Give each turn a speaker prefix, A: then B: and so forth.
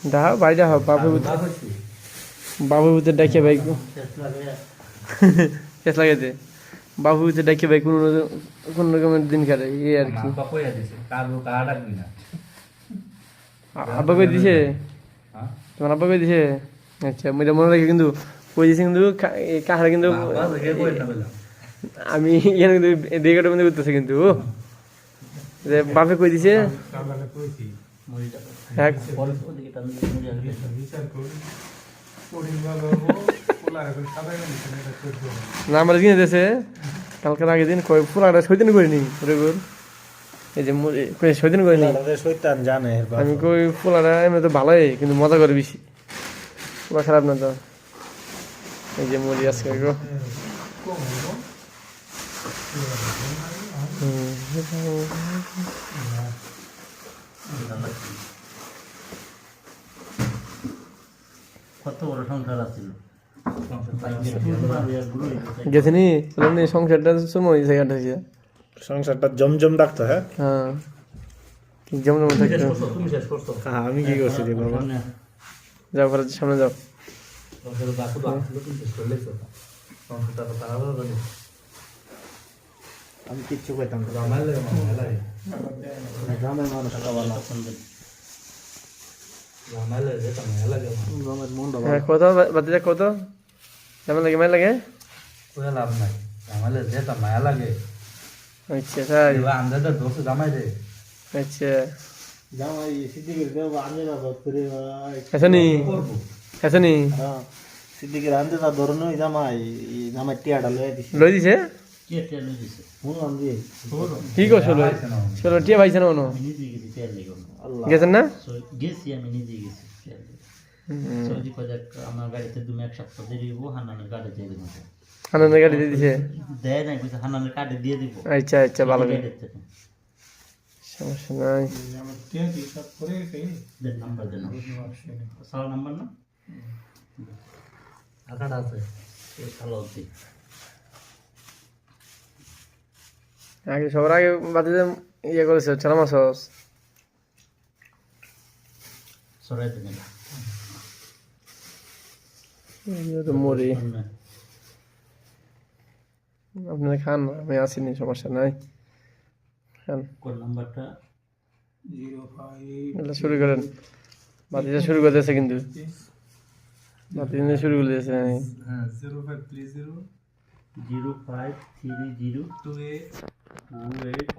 A: দাও বাইরে হও বাবু ভিতরে ডাকে ভাই কেস লাগাইতে বাবু ভিতরে ডাকে ভাই কোন রকমের দিন কাটে এই আর কি আব্বা কই দিছে তোমার আব্বা কই দিছে আচ্ছা এটা মনে রাখি কিন্তু কই দিছে কিন্তু কাহারা কিন্তু আমি এখানে কিন্তু দিকে মধ্যে করতেছে কিন্তু যে বাপে কই দিছে না আমার কিনে দিয়েছে কালকের আগের দিন কই ফুলাটা সৈদিন করিনি রেগুর এই যে সৈদিন করিনি
B: জানে
A: আমি কই ফুলাটা এমনি তো ভালোই কিন্তু মজা করে বেশি ফুলা খারাপ না তো এই যে মুড়ি আজকে
B: কত বড় সংসার আছিল
A: গেছিনি সংসারটা সময় জায়গাটা
B: সংসারটা জমজম ডাকতো হ্যাঁ
A: হ্যাঁ জমজম থাকতো
B: আমি কি করছি রে বাবা
A: যাও ঘরের সামনে যাও
B: আমি কিচ্ছু কইতাম গ্রামের মানুষ
A: কত বাতিজা কত কেমন লাগে মায় লাগে
C: লাভ নাই জামাইলে যেটা মায়া লাগে
A: আচ্ছা তাই
C: আন্দাজটা দোষ জামাই রে
A: আচ্ছা
B: জামাই সিদ্দিকের দেব আনতে না করে
A: আসনি আসনি
B: সিদ্দিকের আনতে না ধরনো জামাই টিয়াটা
A: লই দিছে
B: কে টিয়া লই দিছে মন আনবি
A: কি করছো লই চলো টিয়া ভাইছে না মনো
B: নিজে গেছি টিয়া লাগো আল্লাহ
A: গেছেন না
B: গেছি আমি নিজে গেছি সৌদি কজাক আমার গাড়িতে তুমি এক সপ্তাহ দিয়ে দিব হানানের গাড়ি দিয়ে দিব
A: আনন্দ গাড়ি দিয়ে দিছে
B: দেয় নাই কইছে হানানের কার্ডে দিয়ে দিব
A: আচ্ছা আচ্ছা ভালো সমস্যা নাই
B: আমার টিয়া কি সব করে কই দেন নাম্বার দেন সাল নাম্বার না আকাটা আছে এই সাল আছে
A: আগে সবার আগে বাতিজা ইয়ে করেছে চালা মাছ
B: সরাই দেন
A: মুড়ি আপনারা খান আমি আসিনি সমস্যা নাই খান
B: কোন নাম্বারটা
A: এটা শুরু করেন বাতিজা শুরু করে দিয়েছে কিন্তু বাতিজা শুরু করে দিয়েছে
C: হ্যাঁ 0530
B: 0530 28